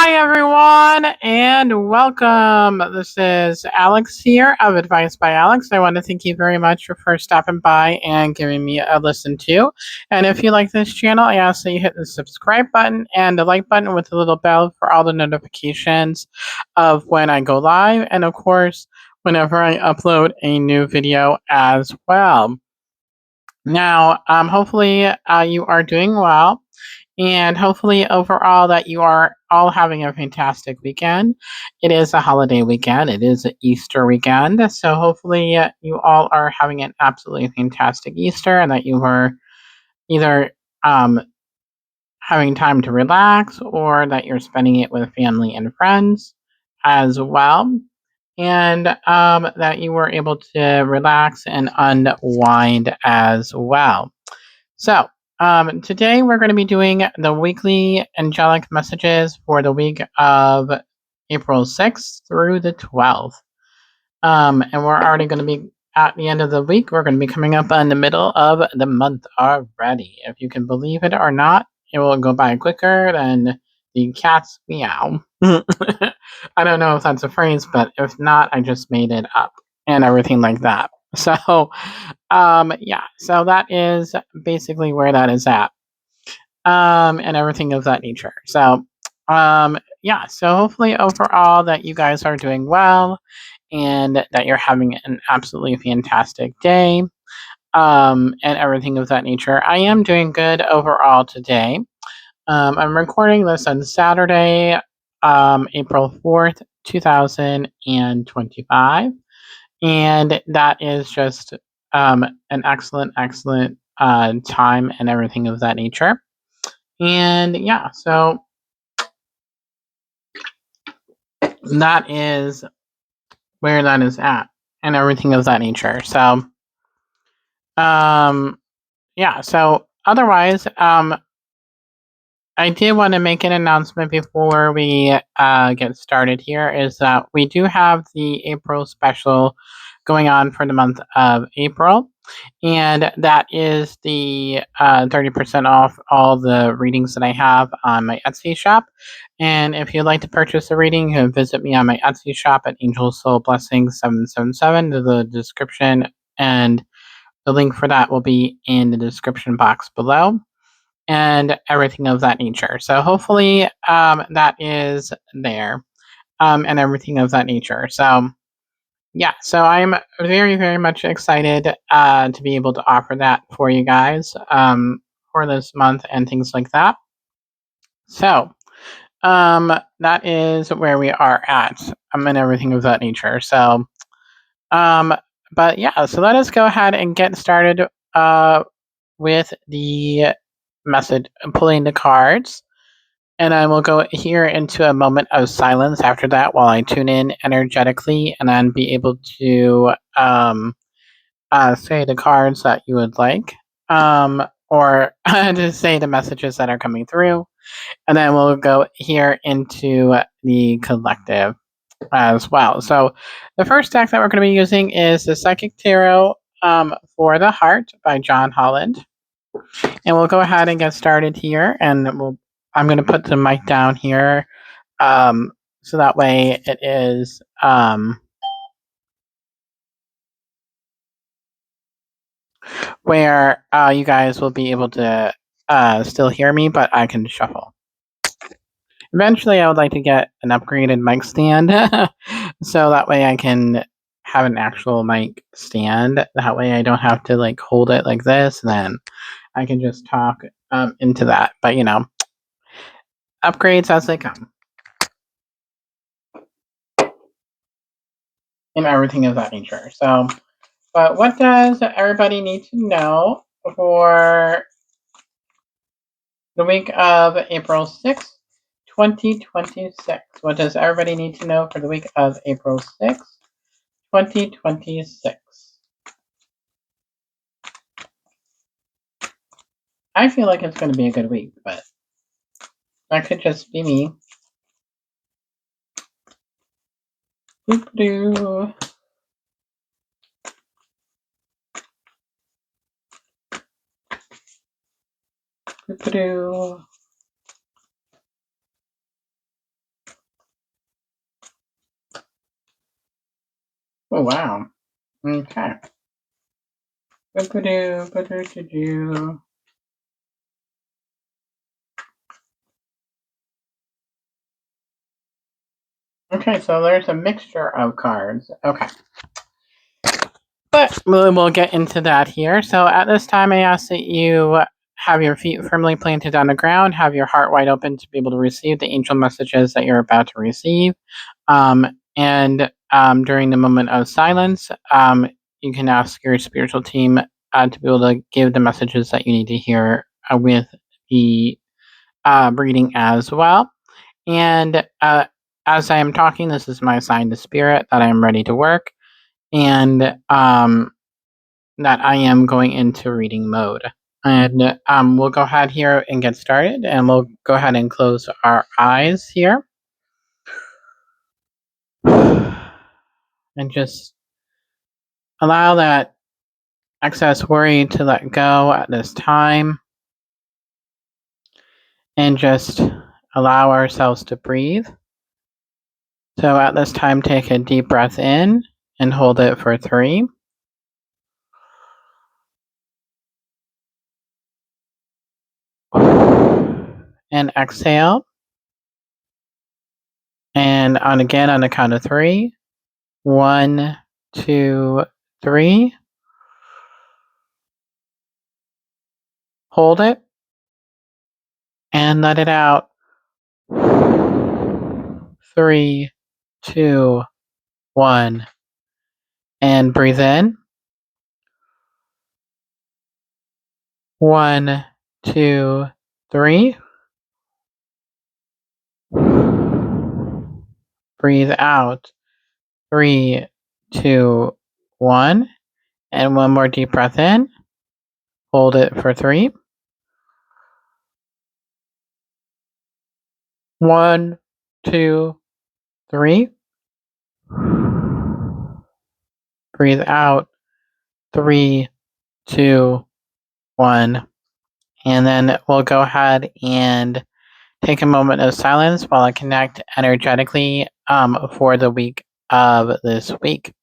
Hi, everyone, and welcome. This is Alex here of Advice by Alex. I want to thank you very much for stopping by and giving me a listen to. And if you like this channel, I ask that you hit the subscribe button and the like button with the little bell for all the notifications of when I go live, and of course, whenever I upload a new video as well. Now, hopefully, you are doing well. And hopefully, overall, that you are all having a fantastic weekend. It is a holiday weekend. It is an Easter weekend. So hopefully, you all are having an absolutely fantastic Easter, and that you are either um, having time to relax or that you're spending it with family and friends as well. And that you were able to relax and unwind as well. So, today we're going to be doing the weekly angelic messages for the week of April 6th through the 12th. And we're already going to be at the end of the week. We're going to be coming up in the middle of the month already. If you can believe it or not, it will go by quicker than the cat's meow. I don't know if that's a phrase, but if not, I just made it up and everything like that. So, yeah, so that is basically where that is at, and everything of that nature. So, yeah, so hopefully overall that you guys are doing well and that you're having an absolutely fantastic day, and everything of that nature. I am doing good overall today. I'm recording this on Saturday, April 4th, 2025. And that is just an excellent time and everything of that nature. And yeah, so that is where that is at and everything of that nature. So, um, yeah, so otherwise, I did want to make an announcement before we get started here is that we do have the April special going on for the month of April. And that is the 30% off all the readings that I have on my Etsy shop. And if you'd like to purchase a reading, you can visit me on my Etsy shop at Angel Soul Blessing 777. The description and the link for that will be in the description box below and everything of that nature. So hopefully that is there, and everything of that nature. So yeah, so I'm very much excited to be able to offer that for you guys for this month and things like that. So that is where we are at, and everything of that nature. So um, but yeah, so let us go ahead and get started with the message, pulling the cards. And I will go here into a moment of silence after that while I tune in energetically and then be able to say the cards that you would like, or to say the messages that are coming through. And then we'll go here into the collective as well. So the first deck that we're going to be using is the Psychic Tarot for the Heart by John Holland. And we'll go ahead and get started here. And I'm going to put the mic down here, so that way it is where you guys will be able to still hear me, but I can shuffle. Eventually, I would like to get an upgraded mic stand, so that way I can have an actual mic stand. That way I don't have to like hold it like this, and then I can just talk into that. But you know, upgrades as they come, and everything of that nature. So, but what does everybody need to know for the week of April 6th, 2026? What does everybody need to know for the week of April 6th, 2026? I feel like it's going to be a good week, but that could just be me. Boop-doo. Boop-doo. Oh, wow. Okay. Ba-ba-doo, ba-doo-doo-doo. Okay, so there's a mixture of cards. Okay. But we'll get into that here. So at this time, I ask that you have your feet firmly planted on the ground, have your heart wide open to be able to receive the angel messages that you're about to receive. And during the moment of silence, you can ask your spiritual team to be able to give the messages that you need to hear with the reading as well. And as I am talking, this is my sign to spirit that I am ready to work. And that I am going into reading mode. And we'll go ahead here and get started, and we'll go ahead and close our eyes here. And just allow that excess worry to let go at this time. And just allow ourselves to breathe. So at this time, take a deep breath in and hold it for 3. And exhale. And on again on the count of 3. 1, 2, 3. Hold it and let it out. 3, 2, 1. And breathe in. 1, 2, 3. Breathe out. 3, 2, 1. And one more deep breath in. Hold it for 3. 1, 2, 3. Breathe out. 3, 2, 1. And then we'll go ahead and take a moment of silence while I connect energetically for the week of this week.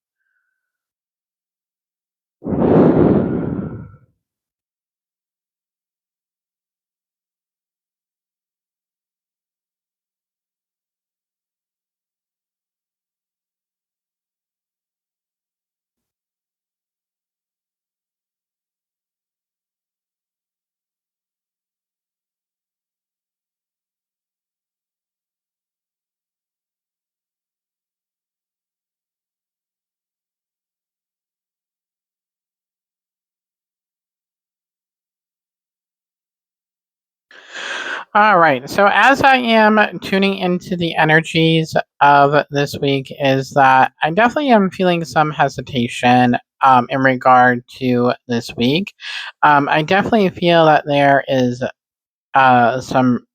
All right. So as I am tuning into the energies of this week, is that I definitely am feeling some hesitation in regard to this week. I definitely feel that there is some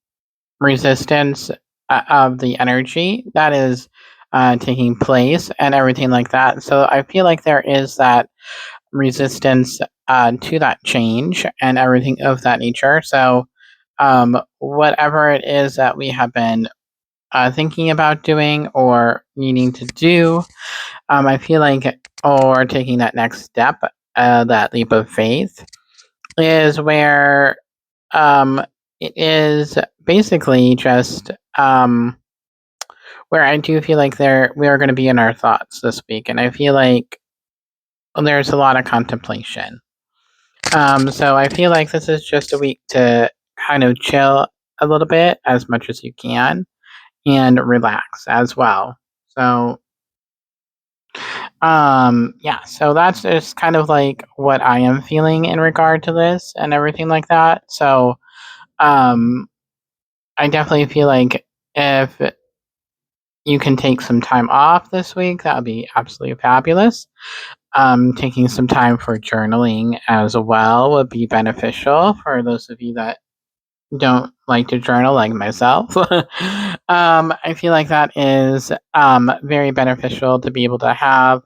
resistance of the energy that is taking place and everything like that. So I feel like there is that resistance to that change and everything of that nature. So whatever it is that we have been thinking about doing or needing to do, I feel like, or taking that next step, that leap of faith, is where it is basically just where I do feel like we are going to be in our thoughts this week, and I feel like there's a lot of contemplation. So I feel like this is just a week to kind of chill a little bit as much as you can and relax as well. So yeah, so that's just kind of like what I am feeling in regard to this and everything like that. So um I definitely feel like if you can take some time off this week, that would be absolutely fabulous. Taking some time for journaling as well would be beneficial for those of you that don't like to journal like myself. I feel like that is very beneficial to be able to have.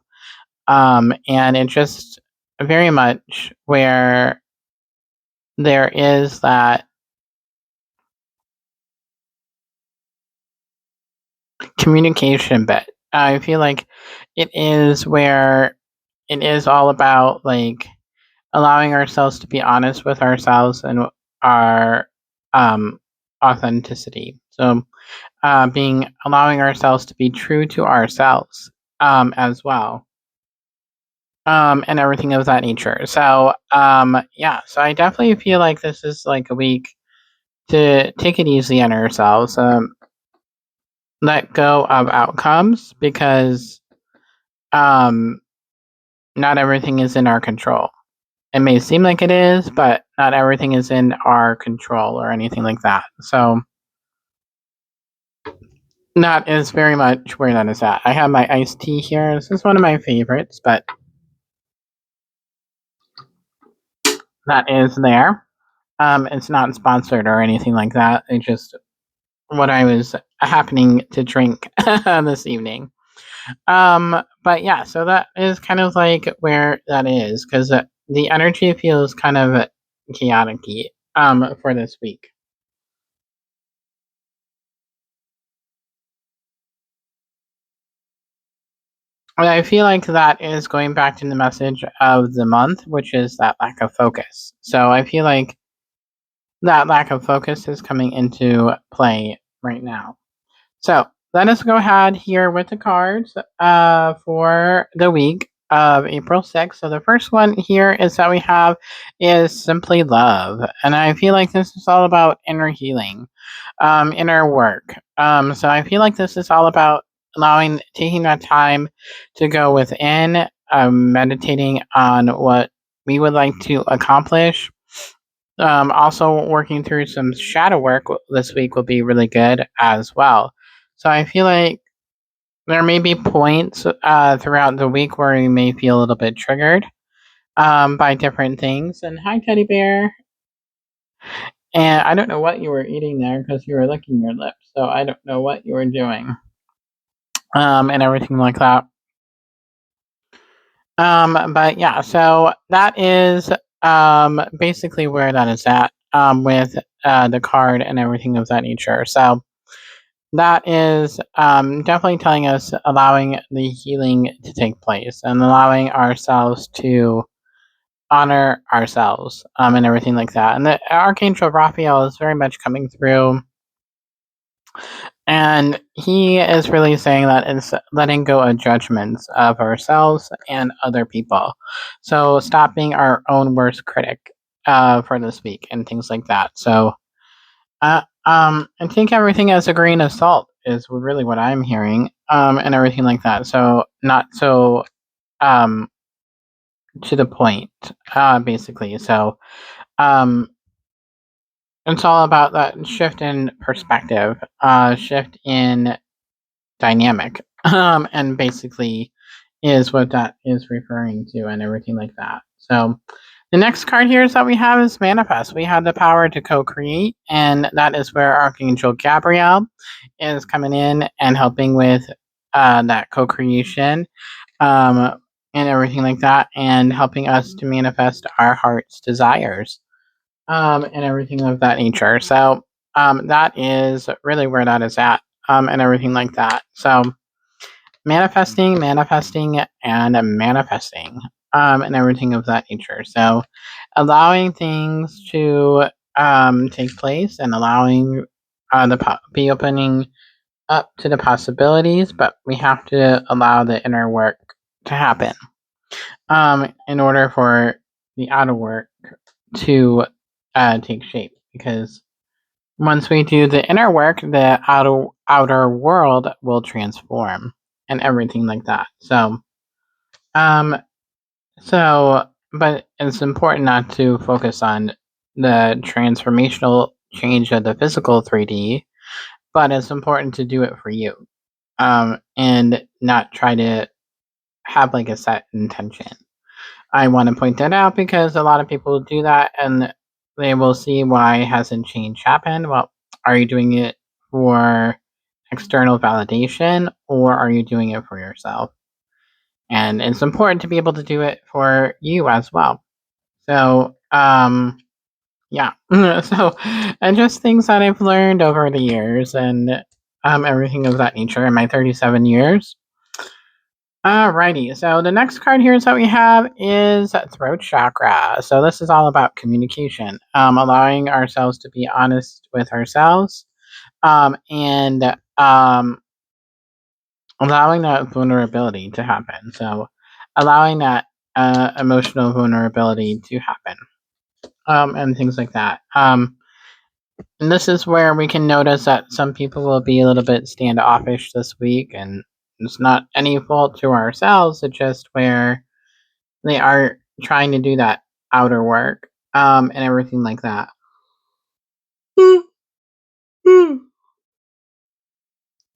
And it just very much where there is that communication bit I feel like it is where it is all about like allowing ourselves to be honest with ourselves and our um authenticity. So being allowing ourselves to be true to ourselves as well. And everything of that nature. So yeah, so I definitely feel like this is like a week to take it easy on ourselves. Let go of outcomes because um not everything is in our control. It may seem like it is, but not everything is in our control or anything like that. So that is very much where that is at. I have my iced tea here. This is one of my favorites, but that is there. It's not sponsored or anything like that. It's just what I was happening to drink this evening. But yeah, so that is kind of like where that is because the energy feels kind of chaotic for this week. And I feel like that is going back to the message of the month, which is that lack of focus. So I feel like that lack of focus is coming into play right now. So let us go ahead here with the cards for the week of April 6th. So the first one here is that we have is simply love. And I feel like this is all about inner healing, inner work. So I feel like this is all about taking that time to go within, meditating on what we would like to accomplish. Also, working through some shadow work this week will be really good as well. So I feel like there may be points throughout the week where you may feel a little bit triggered by different things. And hi, teddy bear. And I don't know what you were eating there because you were licking your lips. So I don't know what you were doing and everything like that. But yeah, so that is basically where that is at with the card and everything of that nature. So that is definitely telling us allowing the healing to take place and allowing ourselves to honor ourselves and everything like that. And the Archangel Raphael is very much coming through. And he is really saying that it's letting go of judgments of ourselves and other people. So stop being our own worst critic for this week and things like that. So and take everything as a grain of salt is really what I'm hearing, and everything like that. So not so um, to the point, basically. So um, it's all about that shift in perspective, shift in dynamic, and basically is what that is referring to, and everything like that. So the next card here is that we have is manifest. We have the power to co-create, and that is where Archangel Gabriel is coming in and helping with that co-creation and everything like that, and helping us to manifest our heart's desires and everything of that nature. So that is really where that is at and everything like that. So manifesting, manifesting, and manifesting and everything of that nature. So allowing things to take place and allowing be opening up to the possibilities, but we have to allow the inner work to happen in order for the outer work to take shape. Because once we do the inner work, the outer world will transform and everything like that. Um, but it's important not to focus on the transformational change of the physical 3D, but it's important to do it for you. And not try to have like a set intention. I want to point that out because a lot of people do that and they will see why hasn't change happened. Well, are you doing it for external validation or are you doing it for yourself? And it's important to be able to do it for you as well. So, yeah. So, and just things that I've learned over the years and everything of that nature in my 37 years. Alrighty, so the next card here is that we have is throat chakra. So this is all about communication, allowing ourselves to be honest with ourselves, and allowing that vulnerability to happen. So allowing that emotional vulnerability to happen, and things like that. And this is where we can notice that some people will be a little bit standoffish this week, and it's not any fault to ourselves. It's just where they are trying to do that outer work, and everything like that.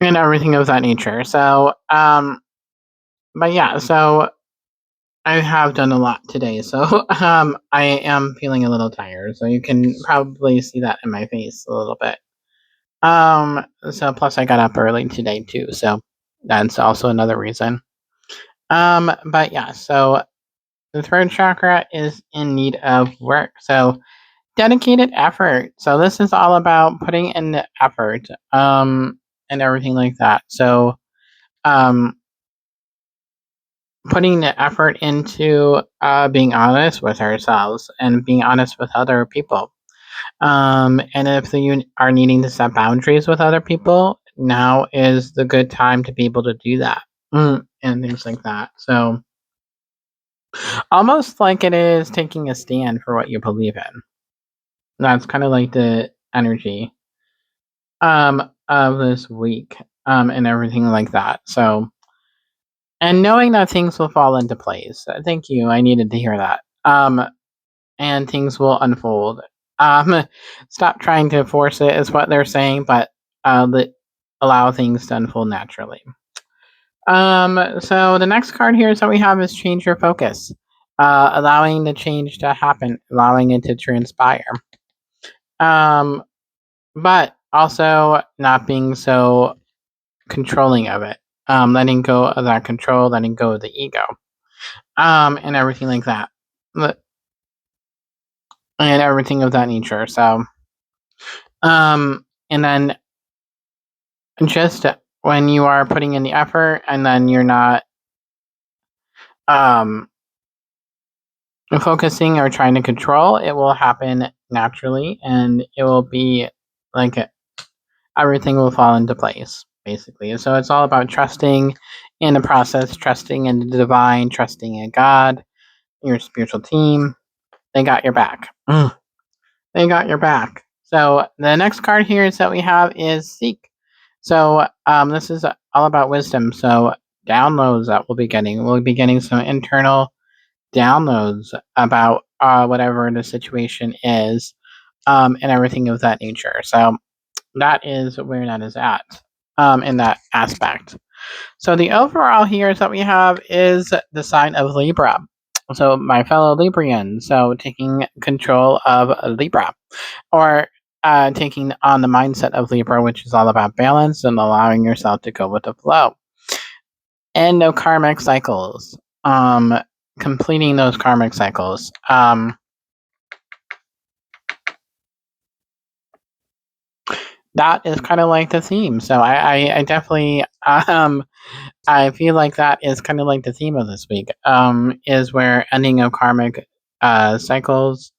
And everything of that nature. So, but yeah, so I have done a lot today. So, I am feeling a little tired. So you can probably see that in my face a little bit. So plus I got up early today too. So that's also another reason. But yeah, so the third chakra is in need of work. So dedicated effort. So this is all about putting in the effort, and everything like that. So, um, putting the effort into being honest with ourselves and being honest with other people. And if you are needing to set boundaries with other people, now is the good time to be able to do that, and things like that. So, almost like it is taking a stand for what you believe in. That's kind of like the energy of this week, and everything like that. So, and knowing that things will fall into place. Thank you. I needed to hear that. And things will unfold. Um, Stop trying to force it is what they're saying, but allow things to unfold naturally. So the next card here is that we have is change your focus, allowing the change to happen, allowing it to transpire. Um, but also not being so controlling of it, letting go of that control, letting go of the ego, and everything like that, and everything of that nature. So, and then just when you are putting in the effort, and then you're not um, focusing or trying to control, it will happen naturally, and it will be like everything will fall into place, basically. So it's all about trusting in the process, trusting in the divine, trusting in God, your spiritual team. They got your back. They got your back. So the next card here is that we have is seek. So this is all about wisdom. So downloads that we'll be getting. We'll be getting some internal downloads about whatever the situation is, and everything of that nature. So that is where that is at, in that aspect. So the overall here is that we have is the sign of Libra. So my fellow Librian, so taking control of Libra, or taking on the mindset of Libra, which is all about balance and allowing yourself to go with the flow. And no karmic cycles. Completing those karmic cycles. That is kind of like the theme. So I definitely I feel like that is kind of like the theme of this week. Is where ending of karmic cycles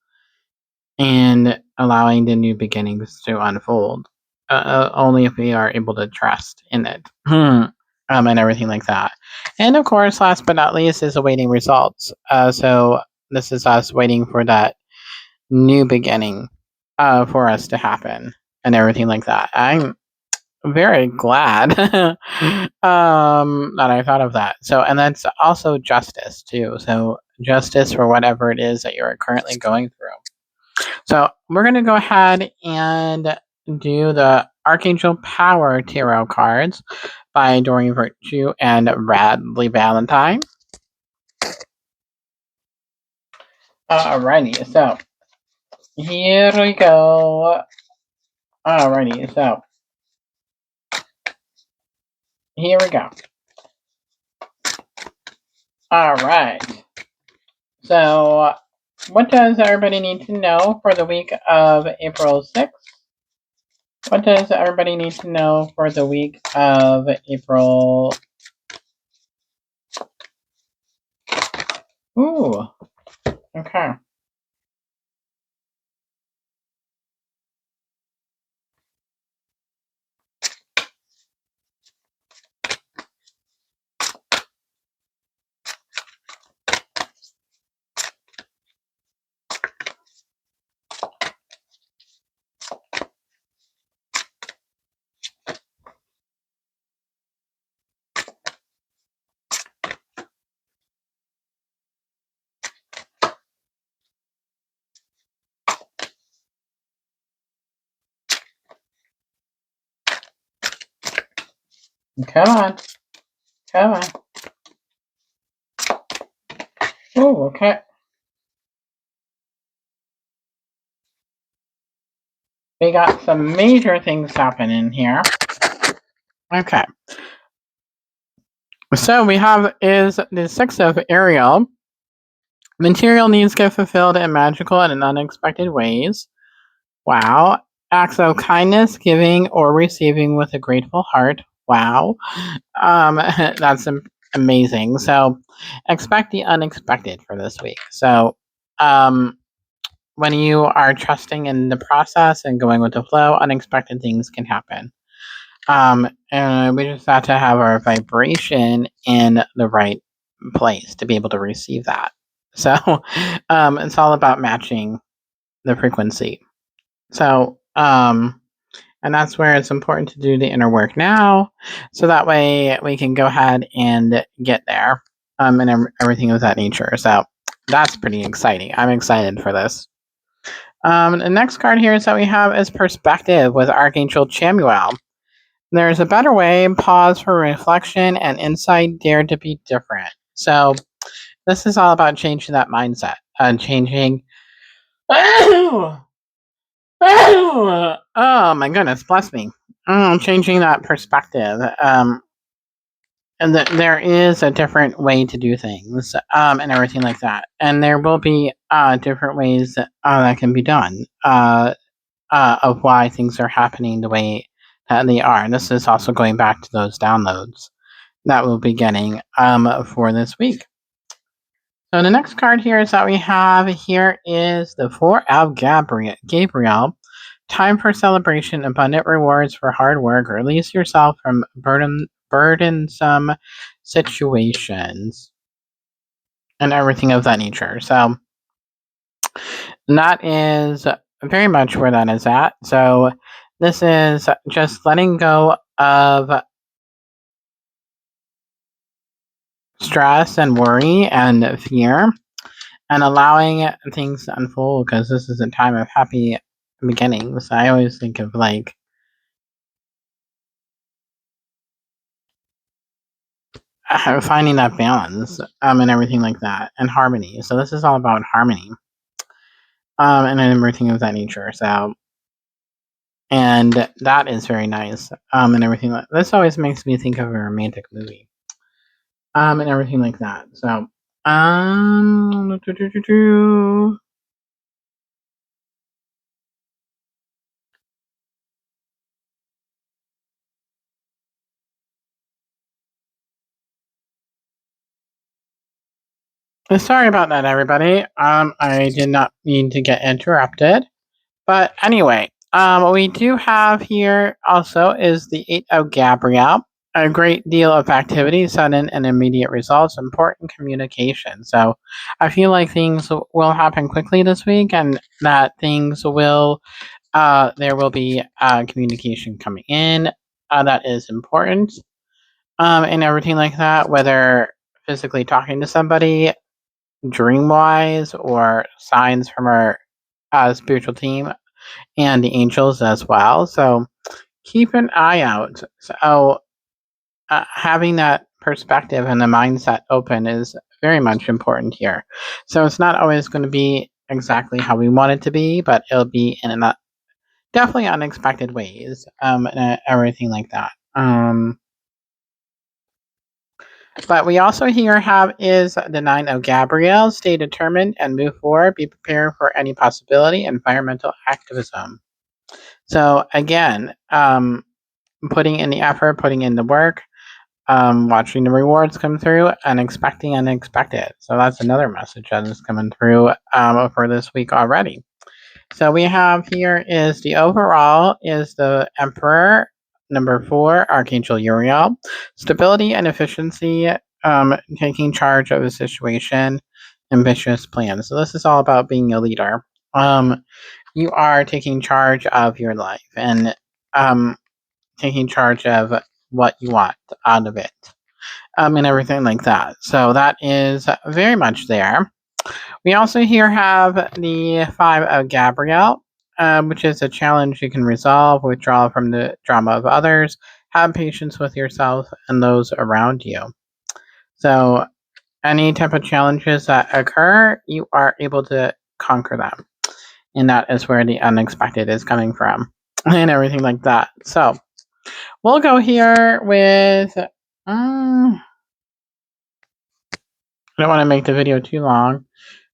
and allowing the new beginnings to unfold. Only if we are able to trust in it, and everything like that. And of course, last but not least, is awaiting results. So this is us waiting for that new beginning, for us to happen, and everything like that. I'm very glad that I thought of that. So, and that's also justice too. So, justice for whatever it is that you're currently going through. So we're going to go ahead and do the Archangel Power Tarot cards by Doreen Virtue and Bradley Valentine. Alrighty, so here we go. Alrighty, so here we go. Alright, so what does everybody need to know for the week of April 6th? What does everybody need to know for the week of April Ooh. Okay. Come on. Come on. Ooh, okay. We got some major things happening here. Okay. So we have is the Six of Ariel. Material needs get fulfilled in magical and in unexpected ways. Wow. Acts of kindness, giving or receiving with a grateful heart. Wow. That's amazing. So expect the unexpected for this week. So when you are trusting in the process and going with the flow, unexpected things can happen. And we just have to have our vibration in the right place to be able to receive that. So it's all about matching the frequency. So and that's where it's important to do the inner work now, so that way we can go ahead and get there, and everything of that nature. So that's pretty exciting. I'm excited for this. The next card here is that we have is Perspective with Archangel Chamuel. There's a better way, pause for reflection and insight, dare to be different. So this is all about changing that mindset and changing. Oh my goodness, bless me. Changing that perspective. And there is a different way to do things, and everything like that. And there will be different ways that can be done, of why things are happening the way that they are. And this is also going back to those downloads that we'll be getting for this week. So the next card here is that we have here is the Four of Gabriel. Time for celebration, abundant rewards for hard work. Release yourself from burdensome situations and everything of that nature. So that is very much where that is at. So this is just letting go of stress and worry and fear and allowing things to unfold, because this is a time of happy beginnings. I always think of like finding that balance, and everything like that, and harmony. So this is all about harmony, and everything of that nature. So, and that is very nice, and everything. This always makes me think of a romantic movie, and everything like that. So, do, do, do, do. Sorry about that, everybody. I did not mean to get interrupted. But anyway, what we do have here also is the Eight of Gabriel. A great deal of activity, sudden and immediate results, important communication. So I feel like things will happen quickly this week, and that things will, there will be communication coming in that is important, and everything like that, whether physically talking to somebody, dream wise, or signs from our spiritual team and the angels as well. So keep an eye out. So having that perspective and the mindset open is very much important here. So it's not always going to be exactly how we want it to be, but it'll be in definitely unexpected ways, and everything like that. But we also here have is the Nine of Gabriel. Stay determined and move forward. Be prepared for any possibility. Environmental activism. So again, putting in the effort, putting in the work, watching the rewards come through and expecting unexpected. So that's another message that is coming through for this week already. So we have here is the overall is the Emperor, number 4, Archangel Uriel, stability and efficiency, taking charge of a situation, ambitious plans. So this is all about being a leader. You are taking charge of your life and taking charge of what you want out of it, and everything like that. So that is very much there. We also here have the 5 of Gabrielle, which is a challenge you can resolve, withdraw from the drama of others, have patience with yourself and those around you. So any type of challenges that occur, you are able to conquer them. And that is where the unexpected is coming from and everything like that. So we'll go here with... I don't want to make the video too long.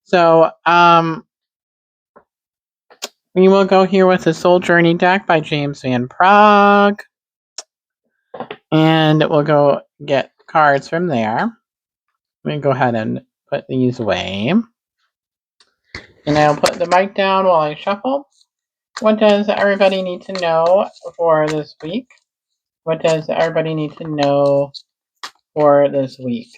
So, we will go here with the Soul Journey deck by James Van Prague. And we'll go get cards from there. Let me go ahead and put these away. And I'll put the mic down while I shuffle. What does everybody need to know for this week? What does everybody need to know for this week?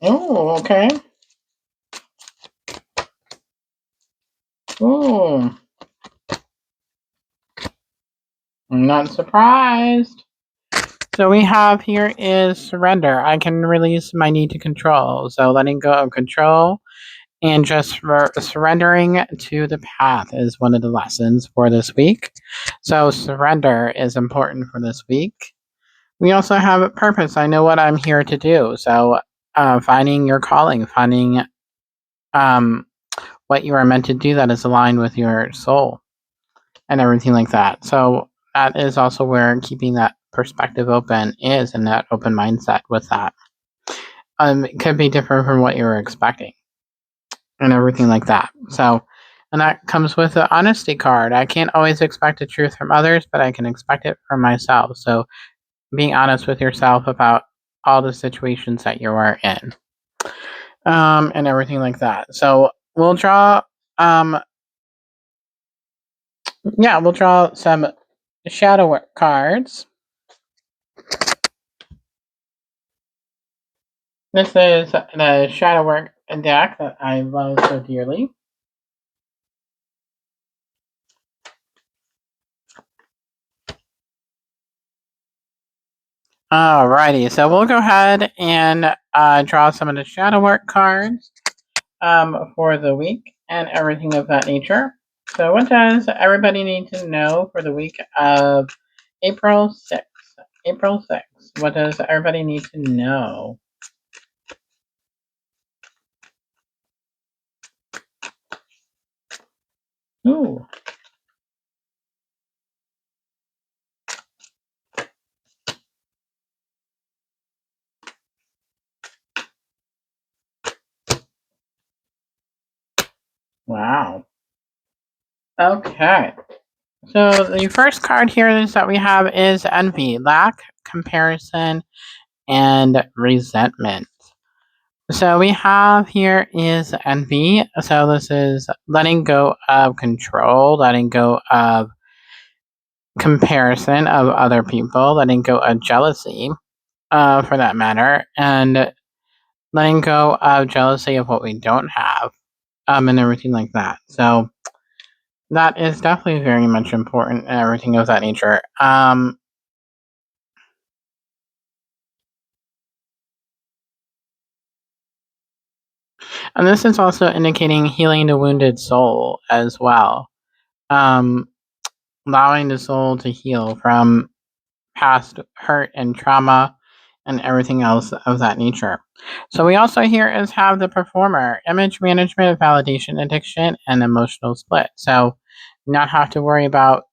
Oh, okay. Oh, I'm not surprised. So we have here is surrender. I can release my need to control. So letting go of control and just surrendering to the path is one of the lessons for this week. So surrender is important for this week. We also have a purpose. I know what I'm here to do. So finding your calling, finding what you are meant to do that is aligned with your soul and everything like that. So that is also where keeping that perspective open is, and that open mindset with that. It could be different from what you were expecting and everything like that. So, and that comes with the honesty card. I can't always expect the truth from others, but I can expect it from myself. So being honest with yourself about all the situations that you are in, and everything like that. So we'll draw, we'll draw some shadow work cards. This is the shadow work deck that I love so dearly. Alrighty, so we'll go ahead and draw some of the shadow work cards for the week and everything of that nature. So what does everybody need to know for the week of April 6th? April 6th. What does everybody need to know? Ooh. Wow. Okay. So the first card here is that we have is envy, lack, comparison, and resentment. So we have here is envy. So this is letting go of control, letting go of comparison of other people, letting go of jealousy, for that matter, and letting go of jealousy of what we don't have, and everything like that. So that is definitely very much important and everything of that nature. And this is also indicating healing the wounded soul as well. Allowing the soul to heal from past hurt and trauma and everything else of that nature. So we also here is have the performer, image management, validation addiction, and emotional split. So not have to worry about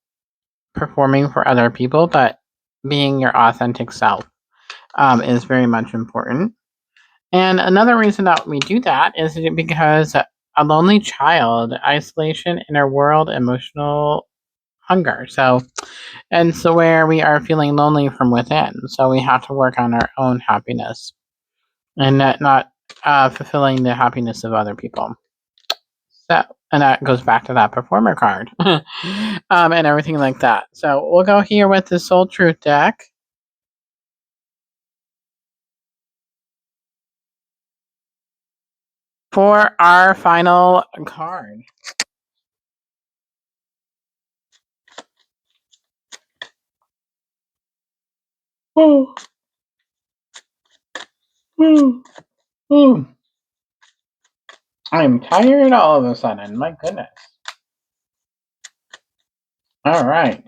performing for other people, but being your authentic self is very much important. And another reason that we do that is because a lonely child, isolation, inner world, emotional hunger. So where we are feeling lonely from within. So we have to work on our own happiness and not fulfilling the happiness of other people. So, and that goes back to that performer card, and everything like that. So we'll go here with the Soul Truth deck. For our final card. Ooh, ooh, ooh. I'm tired all of a sudden. My goodness. All right.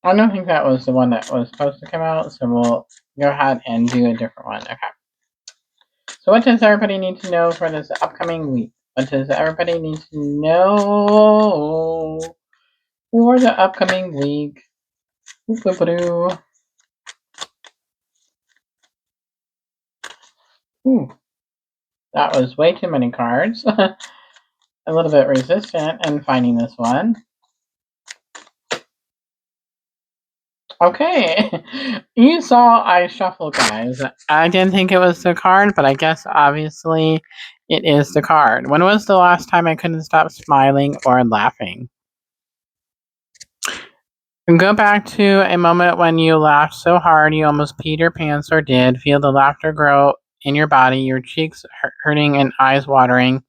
I don't think that was the one that was supposed to come out, so we'll go ahead and do a different one. Okay. So what does everybody need to know for this upcoming week? What does everybody need to know for the upcoming week? Ooh, that was way too many cards. A little bit resistant in finding this one. Okay, you saw I shuffle, guys. I didn't think it was the card, but I guess obviously it is the card. When was the last time I couldn't stop smiling or laughing? Go back to a moment when you laughed so hard you almost peed your pants or did. Feel the laughter grow in your body, your cheeks hurting and eyes watering.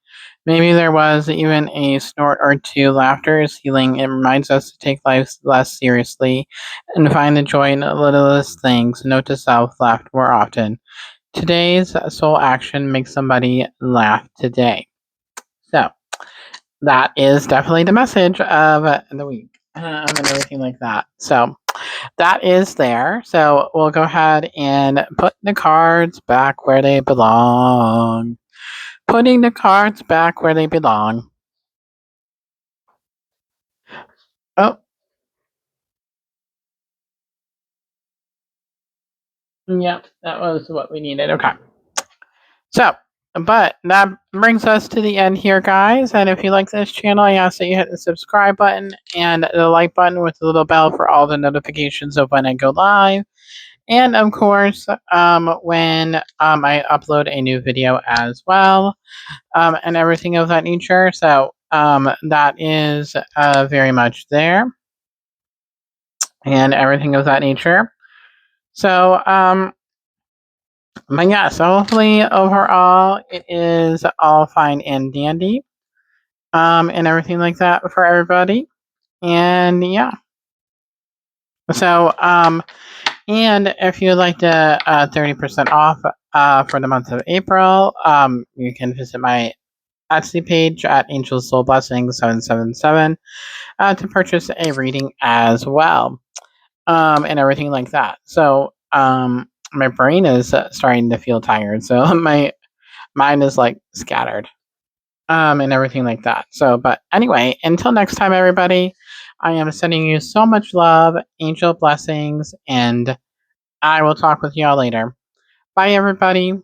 Maybe there was even a snort or two. Laughter is healing. It reminds us to take life less seriously and find the joy in the littlest things. Note to self, laugh more often. Today's soul action makes somebody laugh today. So, that is definitely the message of the week and everything like that. So, that is there. So, we'll go ahead and put the cards back where they belong. Putting the cards back where they belong. Oh, yep, that was what we needed. Okay. So, but that brings us to the end here, guys. And if you like this channel, I ask that you hit the subscribe button and the like button with the little bell for all the notifications of when I go live. And of course, when I upload a new video as well, and everything of that nature. So that is very much there, and everything of that nature. So but yeah, so hopefully overall it is all fine and dandy, and everything like that for everybody. And yeah, so and if you'd like to 30% off for the month of April, you can visit my Etsy page at Angel Soul Blessing 777 to purchase a reading as well, and everything like that. So my brain is starting to feel tired, so my mind is like scattered, and everything like that. So, but anyway, until next time, everybody, I am sending you so much love, angel blessings, and I will talk with y'all later. Bye, everybody.